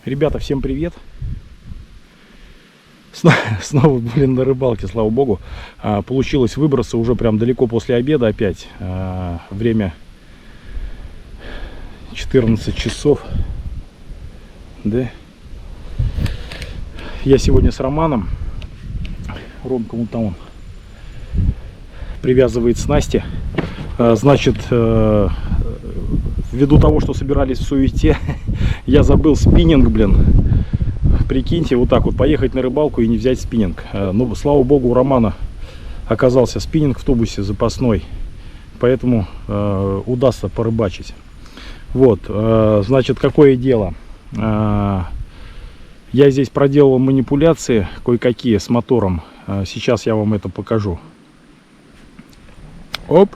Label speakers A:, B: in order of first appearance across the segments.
A: Ребята, всем привет! Снова, на рыбалке, слава богу. Получилось выбраться уже прям далеко после обеда опять. Время 14 часов. Да. Я сегодня с Романом. Ромка вон там он привязывает снасти. Значит, ввиду того, что собирались в суете, я забыл спиннинг, Прикиньте, вот так вот поехать на рыбалку и не взять спиннинг. Но, слава богу, у Романа оказался спиннинг в тубусе запасной, поэтому удастся порыбачить. Вот, значит, какое дело. Я здесь проделал манипуляции кое-какие с мотором. Сейчас я вам это покажу. Оп!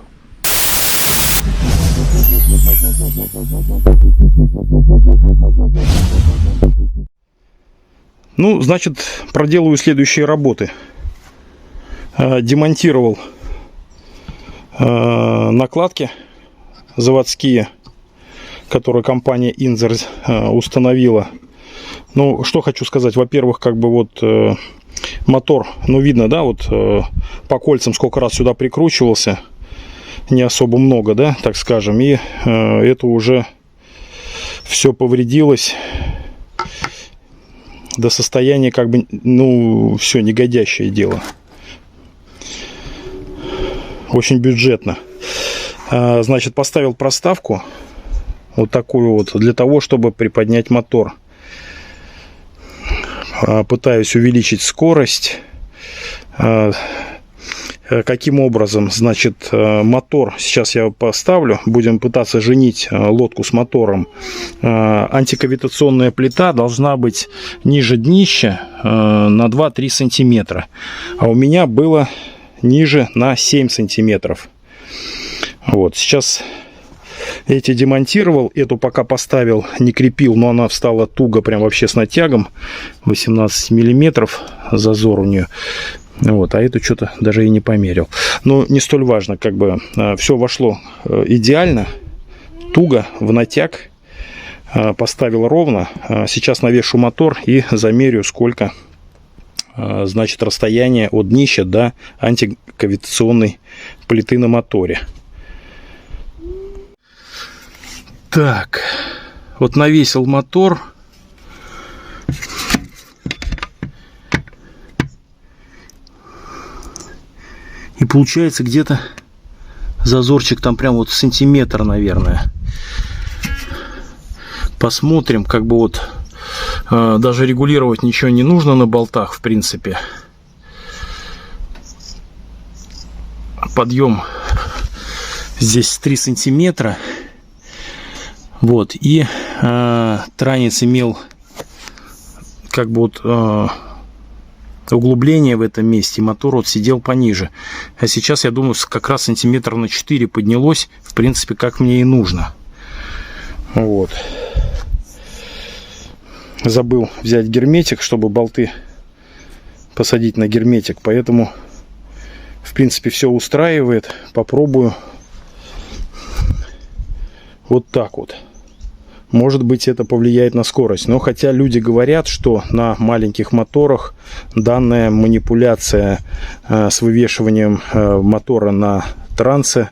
A: Ну, значит, проделаю следующие работы. Демонтировал накладки заводские, которые компания Инзер установила. Ну, что хочу сказать. Во-первых, как бы вот мотор, ну, видно, да, вот по кольцам сколько раз сюда прикручивался. Не особо много, да, так скажем. И это уже все повредилось до состояния, как бы, ну, все негодящее дело. Очень бюджетно. Значит, поставил проставку вот такую вот для того, чтобы приподнять мотор. Пытаюсь увеличить скорость. Каким образом? Значит, мотор сейчас я поставлю. Будем пытаться женить лодку с мотором. Антикавитационная плита должна быть ниже днища на 2-3 сантиметра. А у меня было ниже на 7 сантиметров. Вот, сейчас эти демонтировал. Эту пока поставил, не крепил, но она встала туго, прям вообще с натягом. 18 миллиметров зазор у нее. Вот, а это что-то даже и не померил. Но не столь важно, как бы все вошло идеально, туго, в натяг. Поставил ровно. Сейчас навешу мотор и замерю, сколько, значит, расстояние от днища до антикавитационной плиты на моторе. Так, вот навесил мотор. И получается где-то зазорчик там прям вот сантиметр, наверное. Посмотрим, как бы вот даже регулировать ничего не нужно на болтах, в принципе. Подъем здесь 3 сантиметра. Вот, и транец имел как бы вот углубление в этом месте, мотор вот сидел пониже. А сейчас, я думаю, как раз сантиметр на 4 поднялось, в принципе, как мне и нужно. Вот. Забыл взять герметик, чтобы болты посадить на герметик, поэтому, в принципе, все устраивает. Попробую вот так вот. Может быть, это повлияет на скорость. Но хотя люди говорят, что на маленьких моторах данная манипуляция с вывешиванием мотора на трансе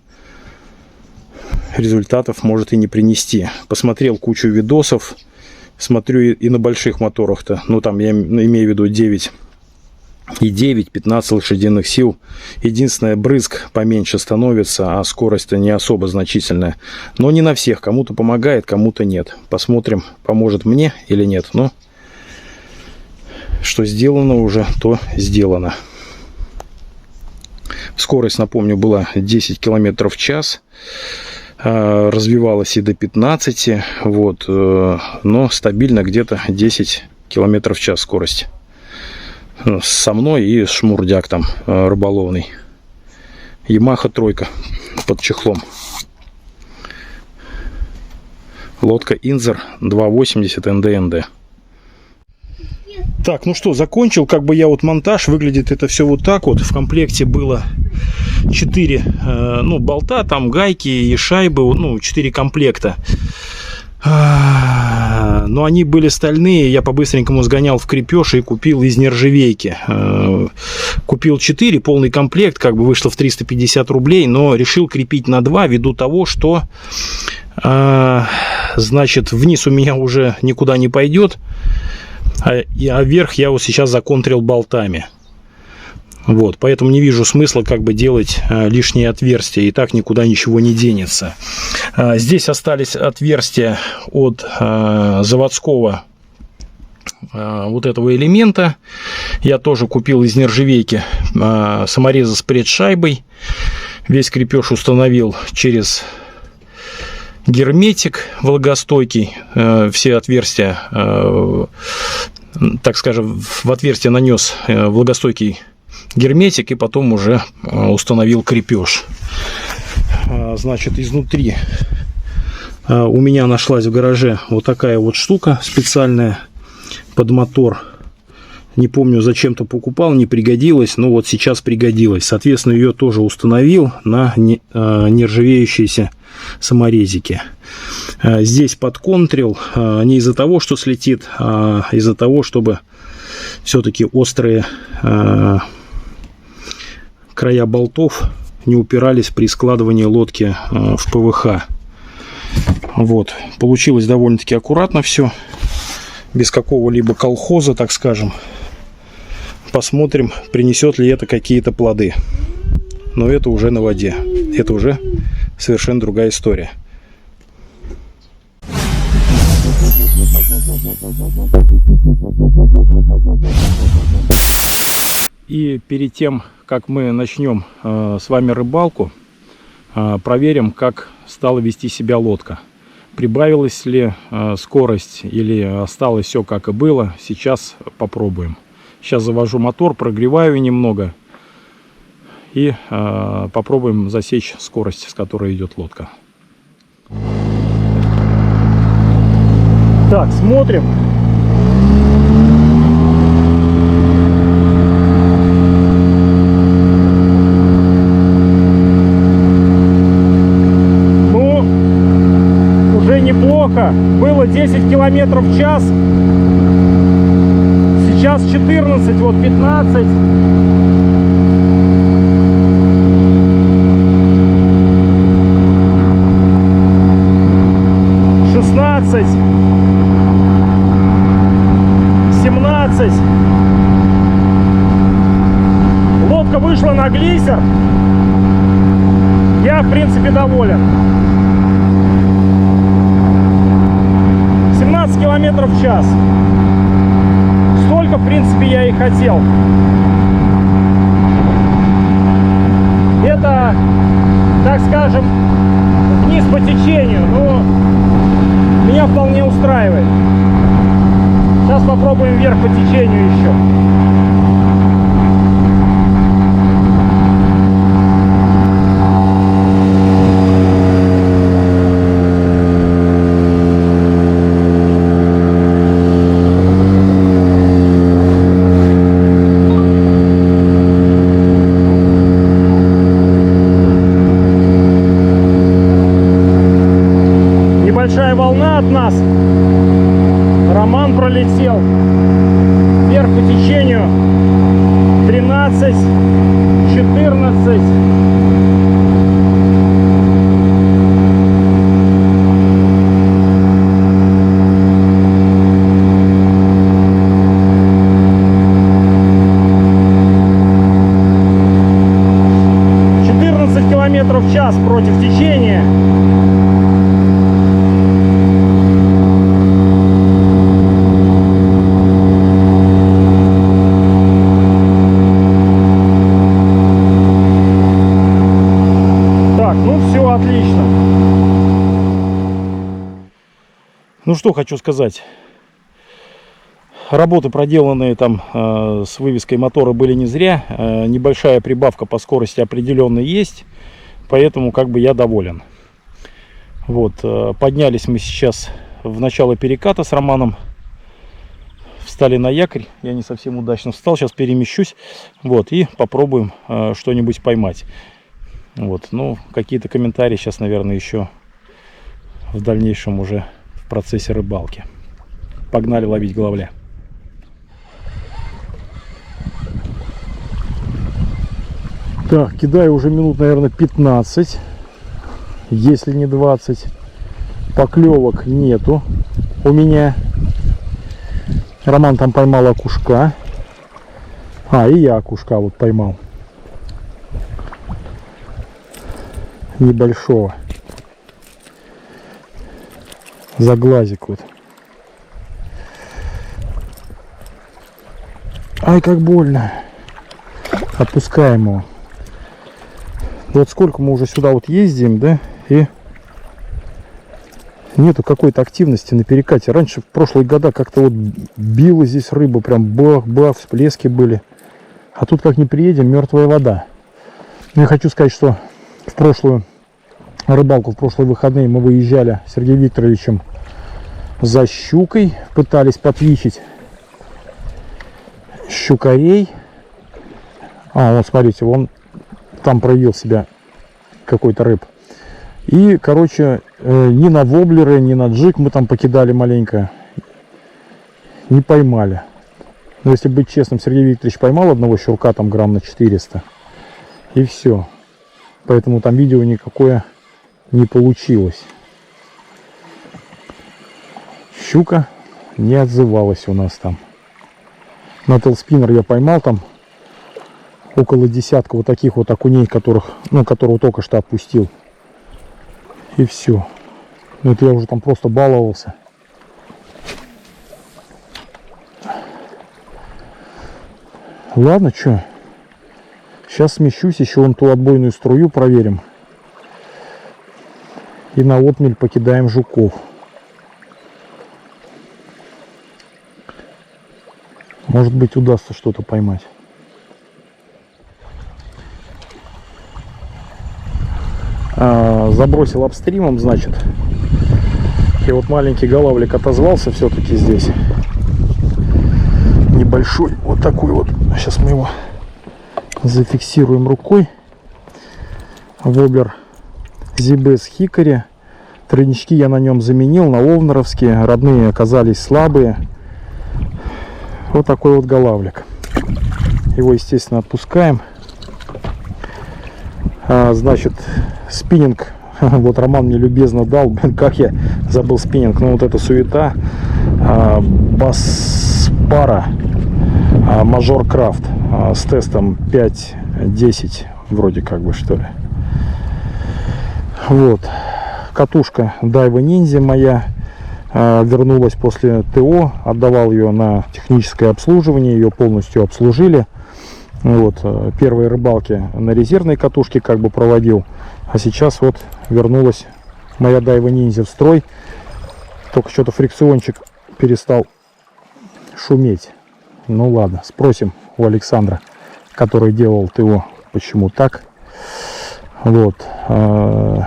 A: результатов может и не принести. Посмотрел кучу видосов. Смотрю и на больших моторах-то. Ну, там я имею в виду 9 и 9, 15 лошадиных сил. Единственное, брызг поменьше становится, а скорость-то не особо значительная. Но не на всех. Кому-то помогает, кому-то нет. Посмотрим, поможет мне или нет. Но что сделано уже, то сделано. Скорость, напомню, была 10 км в час. Развивалась и до 15. Вот, но стабильно где-то 10 км в час скорость. Со мной и шмурдяк там рыболовный. Ямаха тройка под чехлом. Лодка Инзер 280 НД. Так, ну что, закончил. Как бы я вот монтаж. Выглядит это все вот так вот. В комплекте было 4 болта, там гайки и шайбы. Ну, 4 комплекта. Но они были стальные, я по-быстренькому сгонял в крепеж и купил из нержавейки. Купил 4, полный комплект, как бы вышло в 350 рублей, но решил крепить на 2 ввиду того, что, значит, вниз у меня уже никуда не пойдет, а вверх я вот сейчас законтрил болтами. Вот, поэтому не вижу смысла как бы делать лишние отверстия, и так никуда ничего не денется. Здесь остались отверстия от заводского вот этого элемента. Я тоже купил из нержавейки саморезы с предшайбой. Весь крепеж установил через герметик влагостойкий. Все отверстия, так скажем, в отверстие нанес влагостойкий герметик и потом уже установил крепеж. Значит, изнутри у меня нашлась в гараже вот такая вот штука специальная под мотор. Не помню, зачем-то покупал, не пригодилась, но вот сейчас пригодилась. Соответственно, ее тоже установил на нержавеющиеся саморезики. Здесь подконтрил не из-за того, что слетит, а из-за того, чтобы все-таки острые края болтов не упирались при складывании лодки в ПВХ. Вот. Получилось довольно-таки аккуратно все, без какого-либо колхоза, так скажем. Посмотрим, принесет ли это какие-то плоды. Но это уже на воде. Это уже совершенно другая история. И перед тем, как мы начнем с вами рыбалку, проверим, как стала вести себя лодка. Прибавилась ли скорость или осталось все как и было. Сейчас попробуем. Сейчас завожу мотор, прогреваю немного и попробуем засечь скорость, с которой идет лодка. Так, смотрим. Было 10 километров в час, сейчас 14, вот 15. Лодка вышла на глиссер. Я, в принципе, доволен. 17 километров в час. Столько, в принципе, я и хотел. Это, так скажем, вниз по течению, но меня вполне устраивает. Сейчас попробуем вверх по течению еще. Небольшая волна от нас. Роман пролетел. Вверх по течению 13, 14. Километров в час против течения. Так, ну все отлично. Ну что хочу сказать. Работы, проделанные там с вывеской мотора, были не зря. Небольшая прибавка по скорости определенно есть. Поэтому как бы я доволен. Вот, поднялись мы сейчас в начало переката с Романом. Встали на якорь. Я не совсем удачно встал. Сейчас перемещусь. Вот, и попробуем что-нибудь поймать. Вот, ну, какие-то комментарии сейчас, наверное, еще в дальнейшем уже процессе рыбалки. Погнали ловить головля. Так, кидаю уже минут, наверное, 15, если не 20. Поклевок нету у меня. Роман там поймал окушка. И я окушка вот поймал. Небольшого. За глазик вот. Ай, как больно. Отпускаем его. Вот сколько мы уже сюда вот ездим, да, и нету какой-то активности на перекате. Раньше в прошлые года как-то вот била здесь рыба, прям бах-бах, всплески были. А тут как не приедем, мертвая вода. Но я хочу сказать, что в прошлую рыбалку, в прошлые выходные мы выезжали с Сергеем Викторовичем за щукой, пытались подвичить щукарей. Вот смотрите, вон там проявил себя какой-то рыб. И, короче, ни на воблеры, ни на джиг мы там покидали маленько. Не поймали. Но если быть честным, Сергей Викторович поймал одного щурка там грамм на 400. И все. Поэтому там видео никакое не получилось. Щука не отзывалась у нас там. На телспиннер я поймал там около десятка вот таких вот окуней, которого только что отпустил. И все. Ну, это я уже там просто баловался. Ладно, что? Сейчас смещусь, еще вон ту отбойную струю проверим. И на отмель покидаем жуков. Может быть, удастся что-то поймать. Забросил апстримом, значит. И вот маленький голавлик отозвался все-таки здесь. Небольшой, вот такой вот. Сейчас мы его зафиксируем рукой. Воблер ZBS Hickory. Тройнички я на нем заменил на овнеровские. Родные оказались слабые. Вот такой вот голавлик. Его, естественно, отпускаем. Значит, спиннинг. Вот Роман мне любезно дал. Как я забыл спиннинг. Ну вот эта суета. Баспара Мажор Крафт с тестом 5.10 вроде как бы, что ли. Вот. Катушка Daiwa Ninja моя вернулась после ТО. Отдавал ее на техническое обслуживание. Ее полностью обслужили. Вот. Первые рыбалки на резервной катушке как бы проводил. А сейчас вот вернулась моя Daiwa Ninja в строй. Только что-то фрикциончик перестал шуметь. Ну ладно, спросим у Александра, который делал ТО, почему так. Вот. А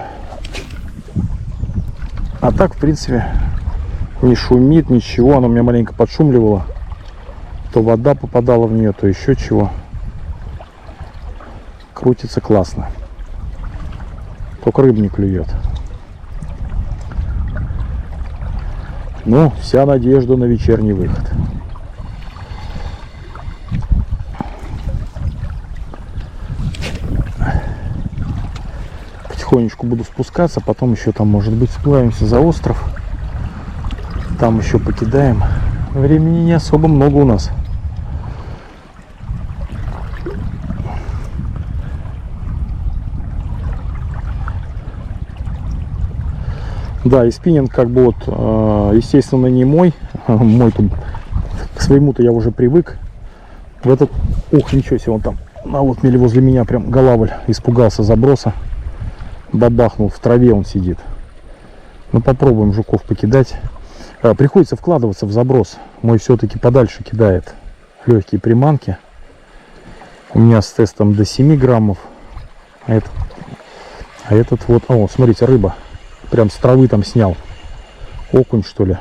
A: так, в принципе, не шумит, ничего. Она меня маленько подшумливала. То вода попадала в нее, то еще чего. Крутится классно. Только рыба не клюет. Ну, вся надежда на вечерний выход. Потихонечку буду спускаться, потом еще там, может быть, сплавимся за остров. Там еще покидаем. Времени не особо много у нас. Да, и спиннинг как бы вот, естественно, не мой. Мой тут, к своему-то я уже привык. В этот, ух, ничего себе, он там на отмеле возле меня прям голавль испугался заброса. Бабахнул, в траве он сидит. Ну, попробуем жуков покидать. Приходится вкладываться в заброс. Мой все-таки подальше кидает легкие приманки. У меня с тестом до 7 граммов. А этот вот, о, смотрите, рыба. Прям с травы там снял. Окунь, что ли.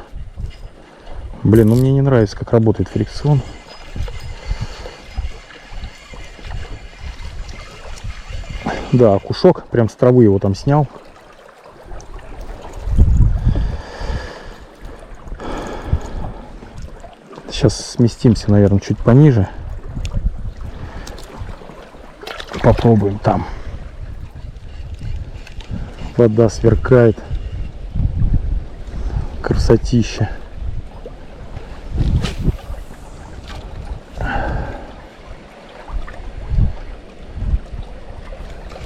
A: Блин, ну мне не нравится, как работает фрикцион. Да, окушок. Прям с травы его там снял. Сейчас сместимся, наверное, чуть пониже. Попробуем там. Вода сверкает. Красотища.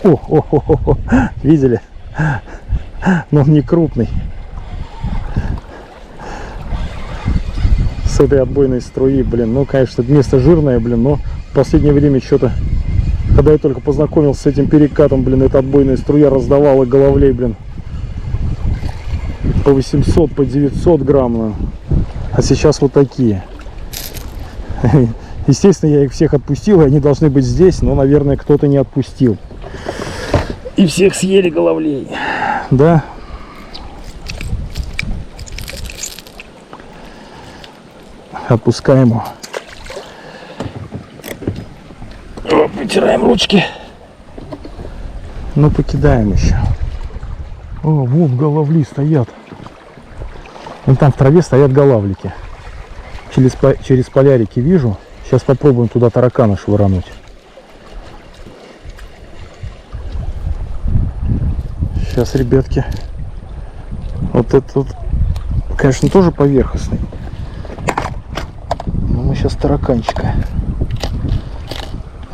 A: О, видели? Но он не крупный. С этой отбойной струи, блин, ну, конечно, место жирное, блин, но в последнее время что-то, когда я только познакомился с этим перекатом, блин, эта отбойная струя раздавала головлей, блин, по 800, по 900 грамм, ну. А сейчас вот такие. Естественно, я их всех отпустил, и они должны быть здесь, но, наверное, кто-то не отпустил. И всех съели головлей. Да. Отпускаем его. О, вытираем ручки. Ну, покидаем еще. О, вон головли стоят. Вон там в траве стоят голавлики. Через полярики вижу. Сейчас попробуем туда таракана швырнуть. Сейчас, ребятки. Вот этот, конечно, тоже поверхностный. Но мы сейчас тараканчика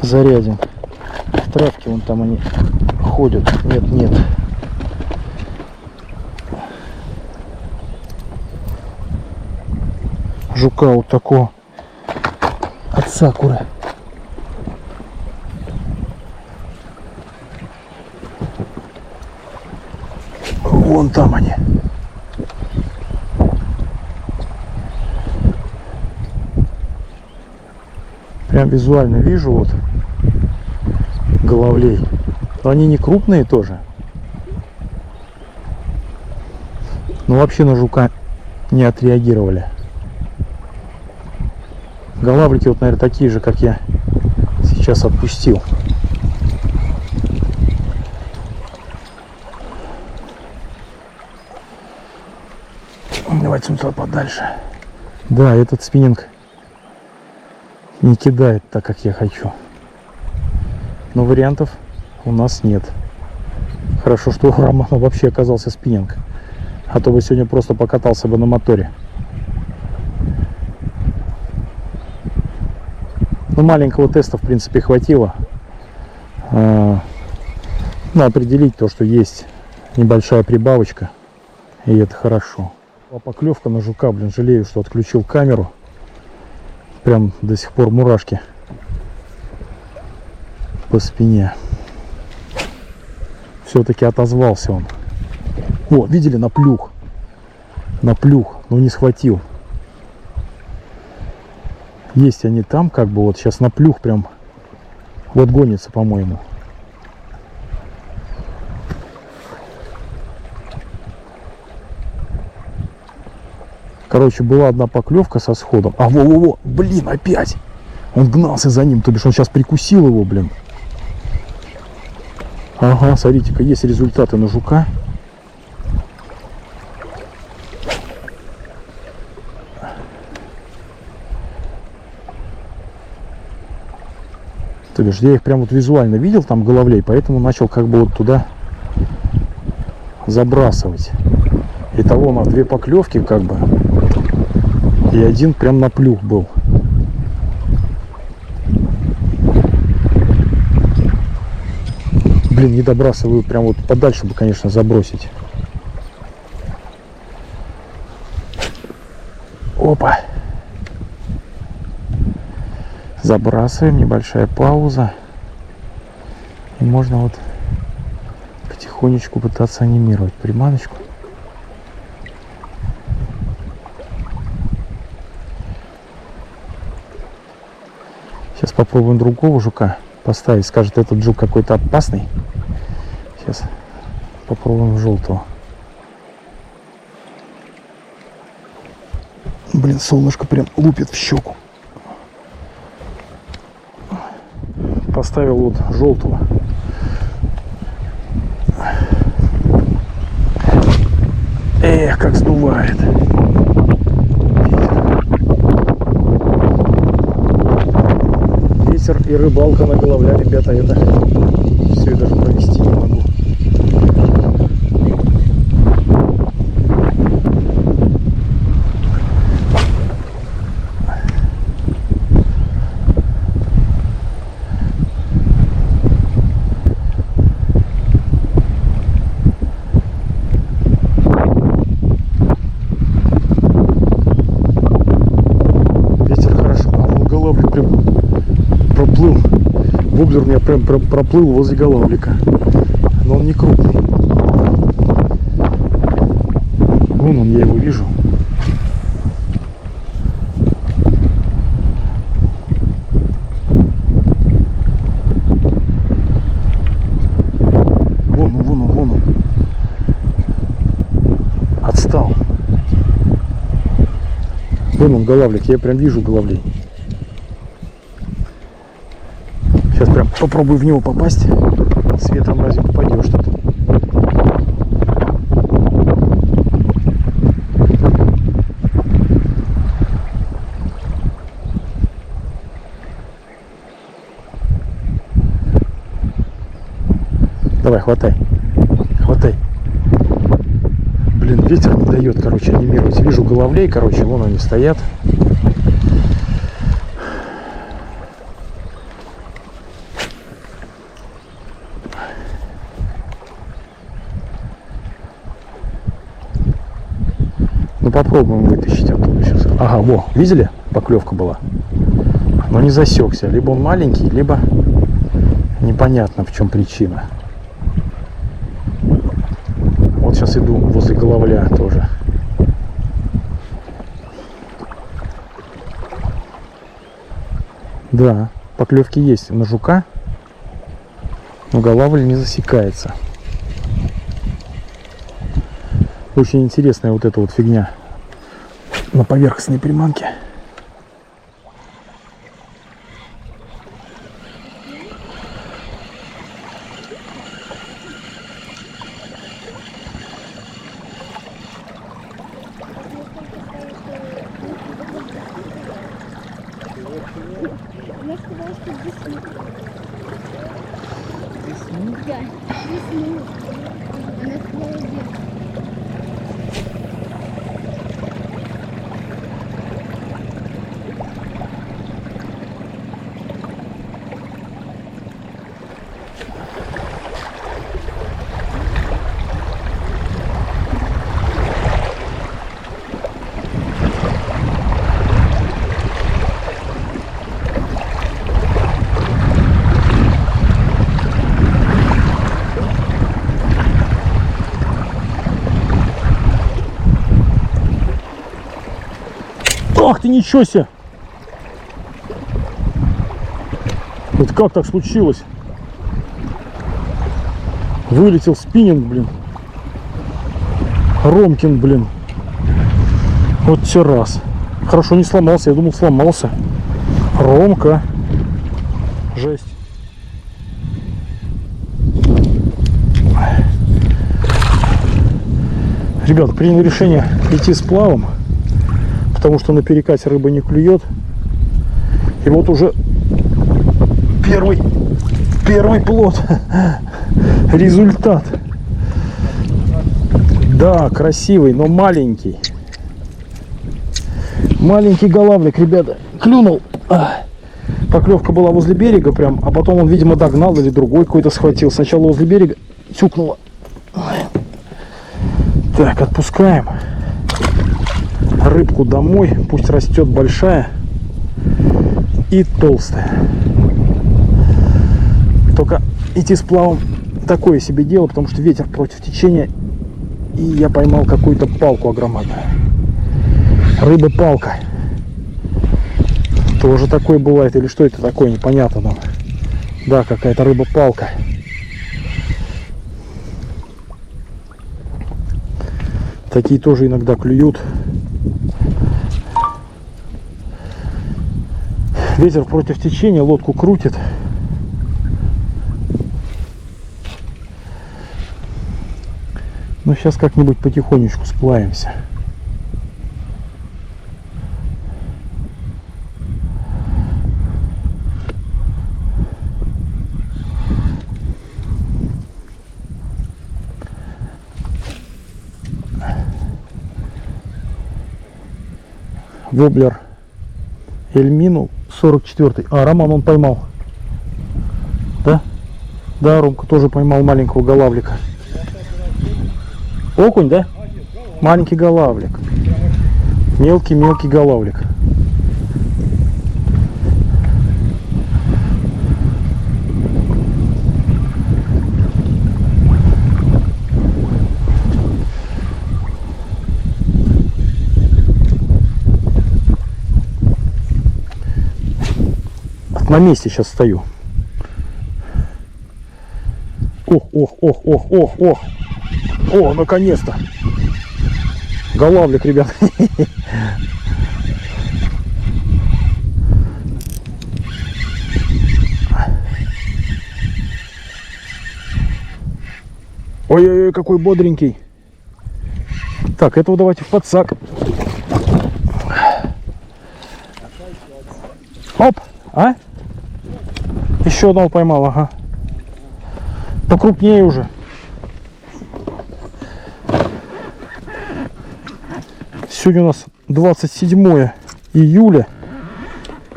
A: зарядим. В травке вон там они ходят. Нет. Жука вот такого от сакуры. Вон там они. Прям визуально вижу вот головлей. Но они не крупные тоже. Но вообще на жука не отреагировали. Голавлики вот, наверное, такие же, как я сейчас отпустил. Давайте туда подальше. Да, этот спиннинг не кидает так, как я хочу. Но вариантов у нас нет. Хорошо, что у Романа вообще оказался спиннинг. А то бы сегодня просто покатался бы на моторе. Ну, маленького теста, в принципе, хватило. Ну, определить то, что есть небольшая прибавочка. И это хорошо. Поклевка на жука, блин, жалею, что отключил камеру. Прям до сих пор мурашки по спине. Все-таки отозвался он. О, видели, наплюх. Наплюх, но не схватил. Есть они там, как бы вот сейчас наплюх прям вот гонится, по-моему. Короче, была одна поклевка со сходом. А, во-во-во, блин, опять! Он гнался за ним, то бишь он сейчас прикусил его, блин. Ага, смотрите-ка, есть результаты на жука. То бишь, я их прям вот визуально видел, там головлей, поэтому начал как бы вот туда забрасывать. Итого на 2 поклевки как бы. И один прям на плюх был. Блин, не добрасываю, прям вот подальше бы, конечно, забросить. Опа. Забрасываем, небольшая пауза. И можно вот потихонечку пытаться анимировать приманочку. Сейчас попробуем другого жука поставить. Скажет, этот жук какой-то опасный. Сейчас попробуем желтого. Блин, солнышко прям лупит в щеку. Поставил вот желтого. Эх, как сдувает. И рыбалка на головля, ребята, это все, я даже провести не могу. Воблер у меня прям проплыл возле голавлика, но он не крупный. Вон он, я его вижу. Вон он. Отстал. Вон он, голавлик, я прям вижу голавлей. Сейчас прям попробую в него попасть. Светом разве попадешь тут? Давай, хватай. Блин, ветер не дает, короче, анимировать. Вижу головлей, короче, вон они стоят. Ну попробуем вытащить оттуда сейчас. Ага, во, видели? Поклевка была. Но не засекся. Либо он маленький, либо непонятно, в чем причина. Вот сейчас иду возле головля тоже. Да, поклевки есть на жука, но головль не засекается. Очень интересная вот эта вот фигня на поверхностной приманке.
B: Я сказала, что 10 минут. 10 минут? Да, 10 минут. Она сказала 10.
A: Ах ты, ничего себе! Это как так случилось? Вылетел спиннинг, блин. Ромкин, блин. Вот те раз. Хорошо не сломался, я думал сломался. Ромка. Жесть. Ребят, принял решение идти с плавом, потому что на перекате рыба не клюет. И вот уже первый плод. Результат. Да, красивый, но маленький. Маленький голавлик, ребята. Клюнул. Поклевка была возле берега прям, а потом он, видимо, догнал или другой какой-то схватил. Сначала возле берега тюкнуло. Так, отпускаем рыбку домой, пусть растет большая и толстая. Только идти с плавом такое себе дело, потому что ветер против течения, и я поймал какую-то палку огромную. Рыба-палка. Тоже такое бывает, или что это такое, непонятно нам. Да, какая-то рыба-палка. Такие тоже иногда клюют. Ветер против течения, лодку крутит. Ну, сейчас как-нибудь потихонечку сплавимся. Воблер Эльмину 44. А, Роман он поймал. Да? Да, Ромка тоже поймал маленького голавлика. Окунь, да? Маленький голавлик. Мелкий голавлик. На месте сейчас стою. Ох. О, наконец-то. Голавлик, ребят. Ой-ой-ой, какой бодренький. Так, этого давайте в подсак. Оп, а? Еще одного поймал, ага. Покрупнее уже. Сегодня у нас 27 июля.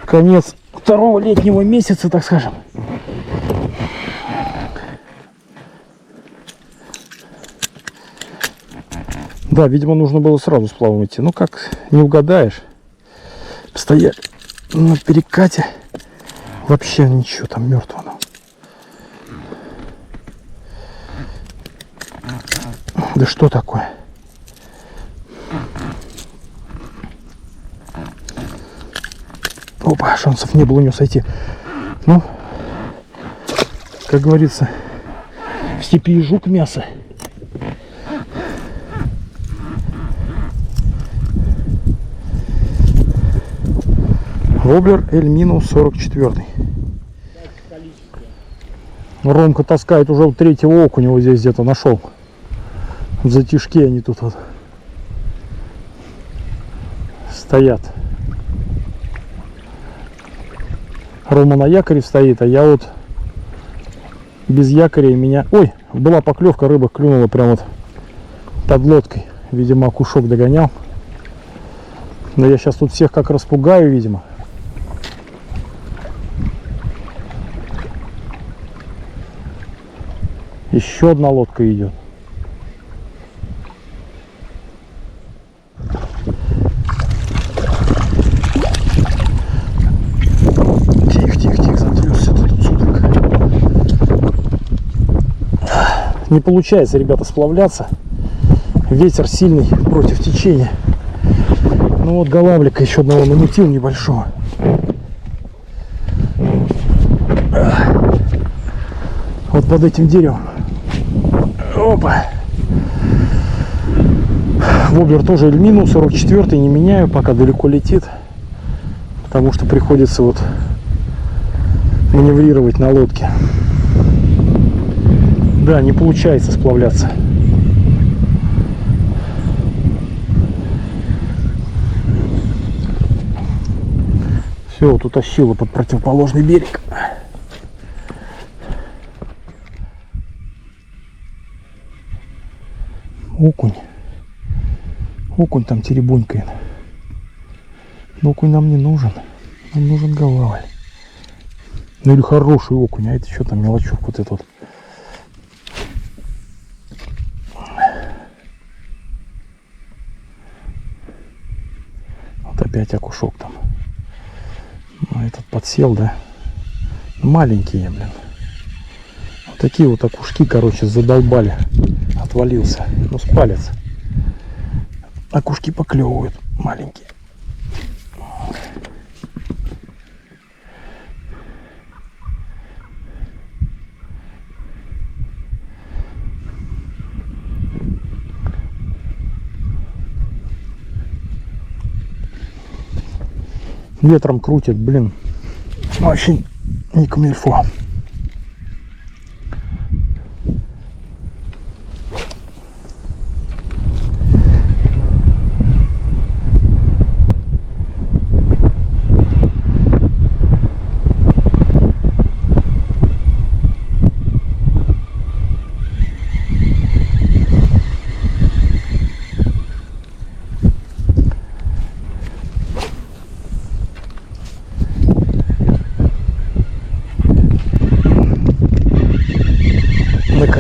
A: Конец второго летнего месяца, так скажем. Да, видимо, нужно было сразу с плавом идти. Ну как, не угадаешь. Стоять на перекате. Вообще ничего, там мертвого. Да что такое? Опа, шансов не было у него сойти. Ну, как говорится, в степи и жук мясо. Воблер Эльмину 44. Ромка таскает уже у третьего окуня, вот здесь где-то нашел. В затишке они тут вот стоят. Рома на якоре стоит, а я вот без якоря, и меня... Ой, была поклевка, рыба клюнула прямо вот под лодкой. Видимо, окушок догонял. Но я сейчас тут всех как распугаю, видимо. Еще одна лодка идет. Тихо, затрёсся ты тут, судок. Не получается, ребята, сплавляться. Ветер сильный против течения. Ну вот голавлика еще одного намутил небольшого. Вот под этим деревом. Опа. Воблер тоже Эльмину 44, не меняю, пока далеко летит. Потому что приходится вот маневрировать на лодке. Да, не получается сплавляться. Все, вот утащило под противоположный берег. Окунь. Окунь там теребонькает. Но окунь нам не нужен. Нам нужен голавль. Ну или хороший окунь. А это что там, мелочевка вот эта вот. Вот опять окушок там. Ну, этот подсел, да. Маленькие, блин. Вот такие вот окушки, короче, задолбали. Отвалился. Ну, с палец. Окушки поклевывают маленькие. Ветром крутит, блин. Очень не камильфо.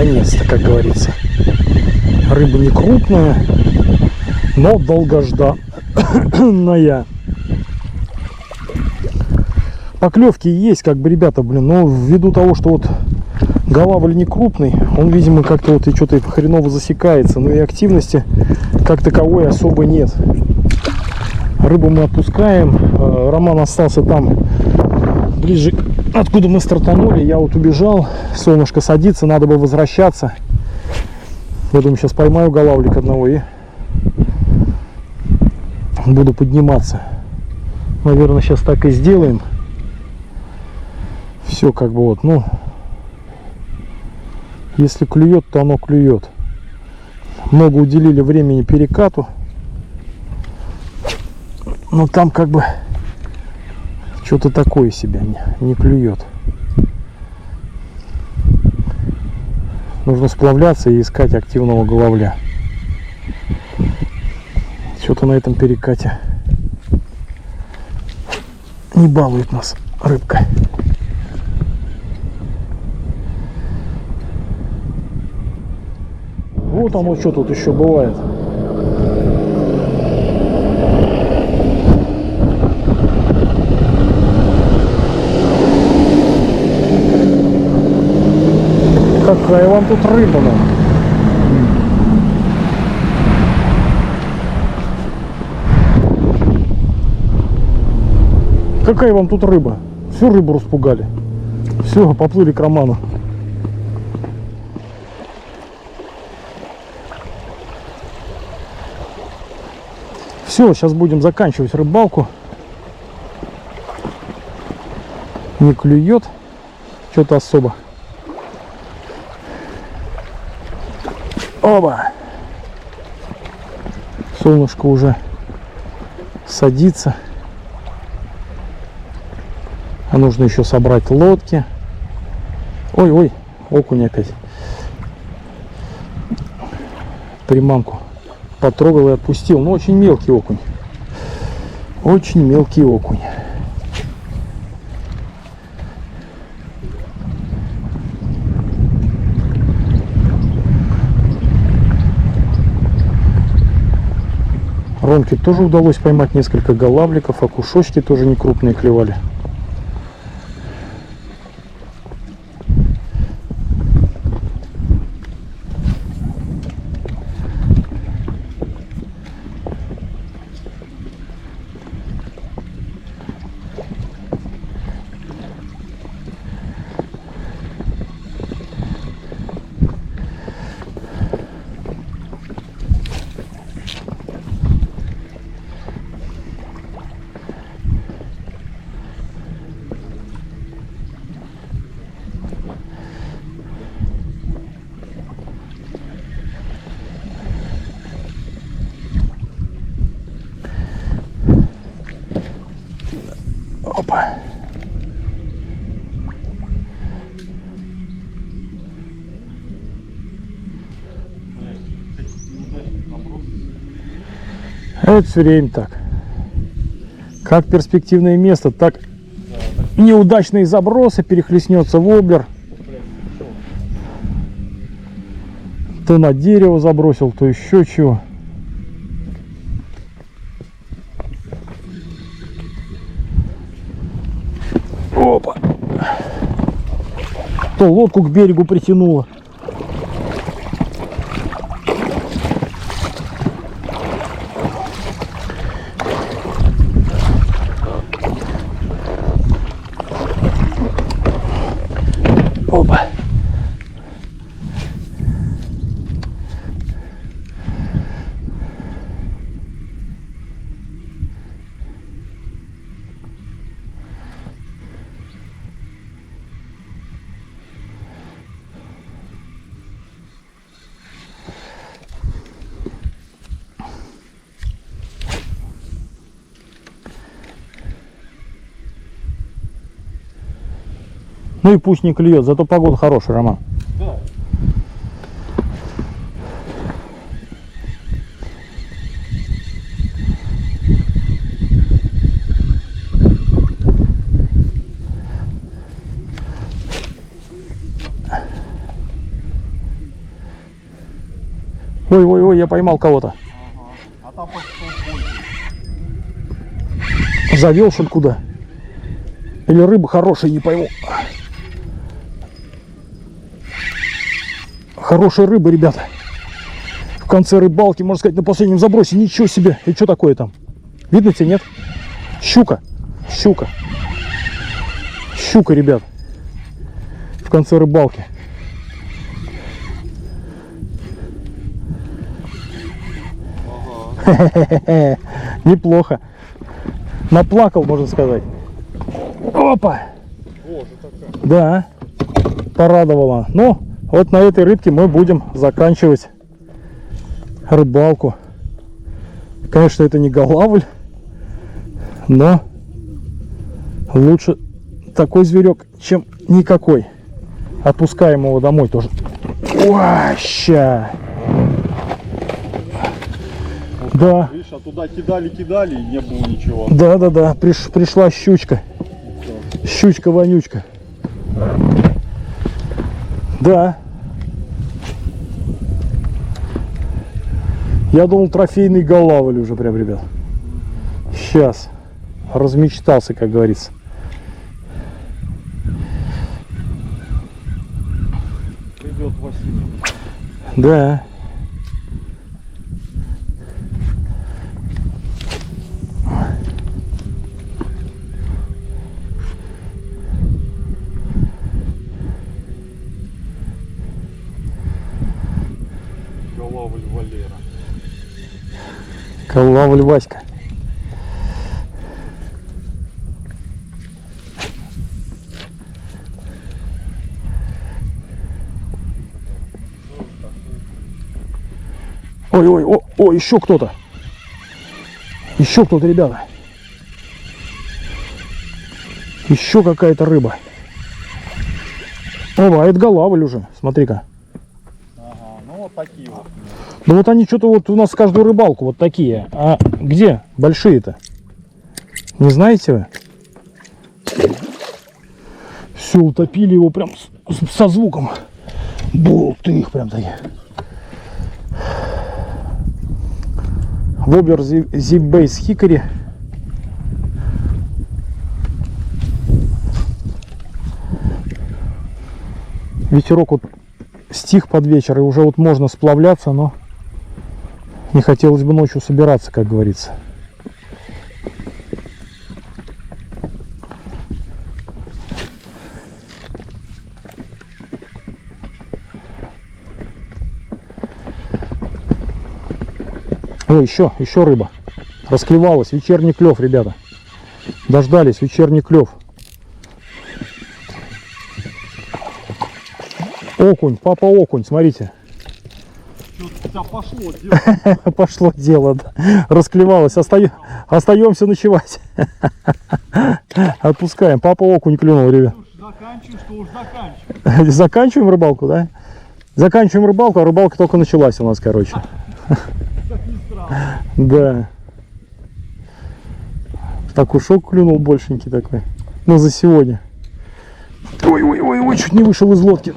A: Наконец-то, как говорится. Рыба не крупная, но долгожданная. Поклевки есть, как бы, ребята, блин, но ввиду того, что вот голавль не крупный, он, видимо, как-то вот и что-то хреново засекается, но и активности как таковой особо нет. Рыбу мы отпускаем. Роман остался там, ближе, откуда мы стартанули. Я вот убежал, солнышко садится, надо бы возвращаться. Я думаю, сейчас поймаю голавлик одного и буду подниматься. Наверное, сейчас так и сделаем. Все как бы вот, ну, если клюет, то оно клюет. Много уделили времени перекату, но там как бы что-то такое себя не клюет. Нужно сплавляться и искать активного головля. Что-то на этом перекате не балует нас рыбка. Вот оно что тут еще бывает. Какая вам тут рыба, ну? Какая вам тут рыба? Всю рыбу распугали. Все, поплыли к Роману. Все, сейчас будем заканчивать рыбалку. Не клюет что-то особо. Оба! Солнышко уже садится. А нужно еще собрать лодки. Ой-ой, окунь опять. Приманку потрогал и отпустил. Но очень мелкий окунь. Очень мелкий окунь. Ромке тоже удалось поймать несколько голавликов, а кушочки тоже не крупные клевали. Опа. Это все время так. Как перспективное место, так неудачные забросы, перехлестнется воблер. То на дерево забросил, то еще чего. Опа. То лодку к берегу притянуло. Опа. Ну и пусть не клюет, зато погода хорошая, Роман.
C: Да.
A: Ой, я поймал кого-то.
C: А там больше.
A: Завел, что ли, куда? Или рыба хорошая, не пойму. Хорошая рыба, ребята. В конце рыбалки, можно сказать, на последнем забросе. Ничего себе. И что такое там? Видно тебе, нет? Щука. Щука. Щука, ребят. В конце рыбалки. Неплохо. Наплакал, можно сказать. Опа. Да. Порадовало. Ну, вот на этой рыбке мы будем заканчивать рыбалку. Конечно, это не голавль, но лучше такой зверек, чем никакой. Отпускаем его домой тоже. Ща. Да.
C: Видишь, а туда кидали и не было ничего.
A: Да. Пришла щучка. Щучка-вонючка. Да. Я думал, трофейный голавль уже прям, ребят. Сейчас. Размечтался, как говорится.
C: Придет Василий.
A: Да.
C: Голавль Валера.
A: Голавль Васька. Ой, еще кто-то. Еще кто-то, ребята. Еще какая-то рыба. О, а это голавль уже, смотри-ка.
C: Ага, ну вот такие вот.
A: Ну вот они что-то вот у нас каждую рыбалку вот такие. А где большие-то? Не знаете вы? Все, утопили его прям со звуком. Болты их прям такие. Воблер Zip-Bass Hickory. Ветерок вот стих под вечер, и уже вот можно сплавляться, но не хотелось бы ночью собираться, как говорится. Ой, еще рыба. Расклевалась. Вечерний клев, ребята. Дождались, вечерний клев. Окунь, папа окунь, смотрите.
C: Что-то пошло дело.
A: Пошло дело, да. Расклевалась. Остаемся ночевать. Отпускаем. Папа окунь клюнул, ребят.
C: Заканчиваем, что уж заканчиваем.
A: Заканчиваем рыбалку, да? Заканчиваем рыбалку, а рыбалка только началась у нас, короче.
C: Как ни странно.
A: Да. Так ушок клюнул большенький такой. Ну, за сегодня. Ой, чуть не вышел из лодки.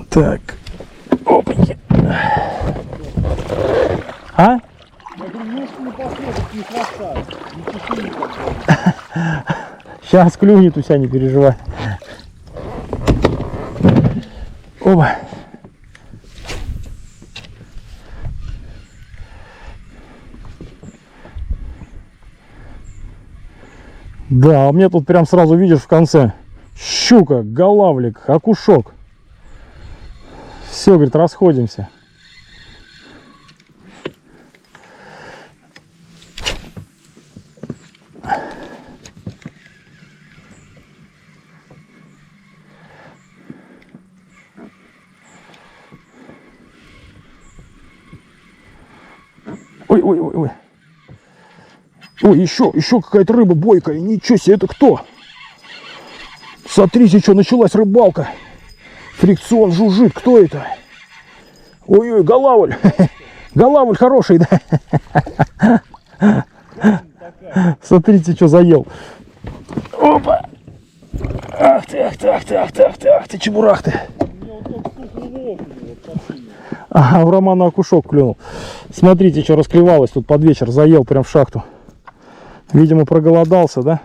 A: Так. Опаньки. А?
C: Я говорю, ножку не посмотрит, не хватает. Не чешуй никакой.
A: Сейчас клюнет у себя, не переживай. Оба. Да, а мне тут прям сразу видишь в конце щука, голавлик, окушок. Все, говорит, расходимся. Ой. Ой, еще какая-то рыба бойкая. Ничего себе, это кто? Смотрите, что началась рыбалка. Фрикцион жужжит. Кто это? Ой-ой, голавль. Голавль хороший, да? Смотрите, что заел. Опа. Ах ты, ах ты, ах ты, ах ты, ах ты, ах ты, чебурах ты. Ага, у Романа окушок клюнул. Смотрите, что расклевалось тут под вечер. Заел прям в шахту. Видимо, проголодался, да?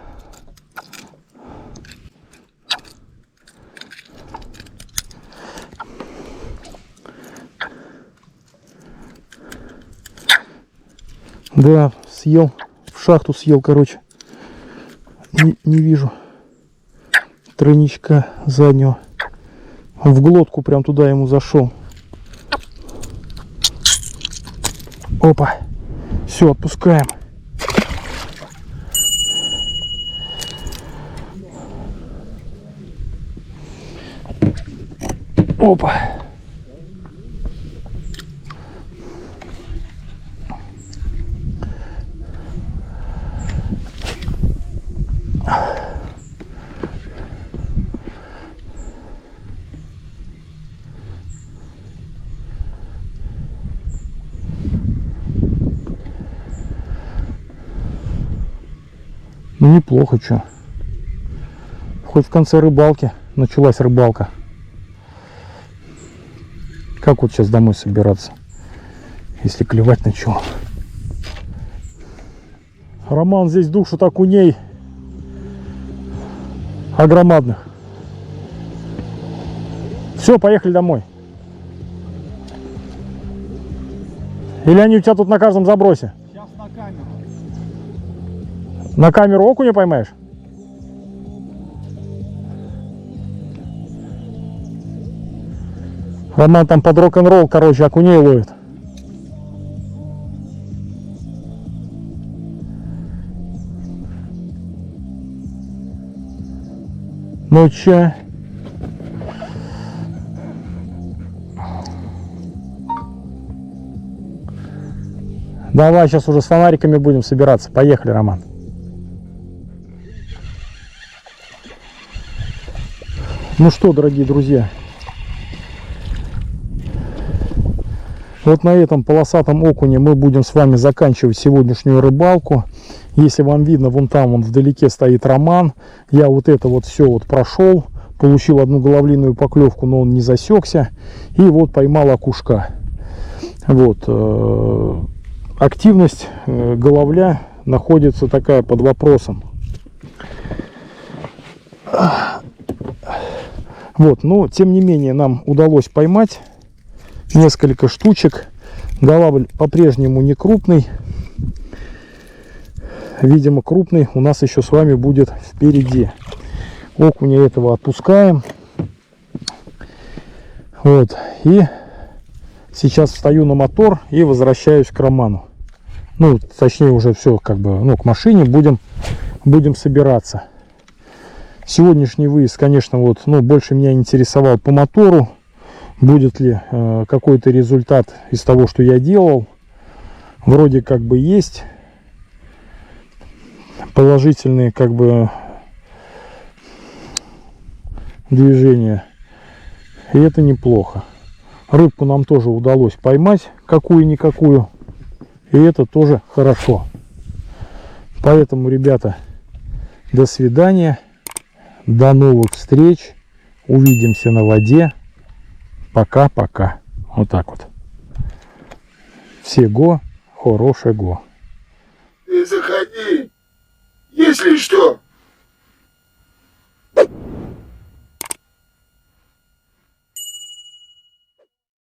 A: Да, съел. В шахту съел, короче. Не вижу тройничка заднего. В глотку прям туда ему зашел. Опа. Все, отпускаем. Опа. Ну неплохо, что. Хоть в конце рыбалки началась рыбалка. Как вот сейчас домой собираться, если клевать начало? Роман здесь душит окуней огромадных. Все, поехали домой. Или они у тебя тут на каждом забросе?
C: Сейчас на камеру.
A: На камеру окуня поймаешь? Роман там под рок-н-ролл, короче, окуней ловит. Ну че? Давай сейчас уже с фонариками будем собираться. Поехали, Роман. Ну что, дорогие друзья, вот на этом полосатом окуне мы будем с вами заканчивать сегодняшнюю рыбалку. Если вам видно, вон там он вдалеке стоит Роман. Я вот это вот все вот прошел, получил одну головлиную поклевку, но он не засекся. И вот поймал окушка. Вот. Активность головля находится такая под вопросом. Вот, но тем не менее нам удалось поймать несколько штучек. Голавль по-прежнему не крупный. Видимо, крупный у нас еще с вами будет впереди. Окуня этого отпускаем. Вот. И сейчас встаю на мотор и возвращаюсь к Роману. Ну, точнее, уже все как бы, ну, к машине будем собираться. Сегодняшний выезд, конечно, вот, ну, больше меня интересовал по мотору. Будет ли какой-то результат из того, что я делал. Вроде как бы есть положительные как бы движения. И это неплохо. Рыбку нам тоже удалось поймать, какую-никакую. И это тоже хорошо. Поэтому, ребята, до свидания. До новых встреч. Увидимся на воде. Пока-пока. Вот так вот. Всего хорошего.
D: Ты заходи. Если что,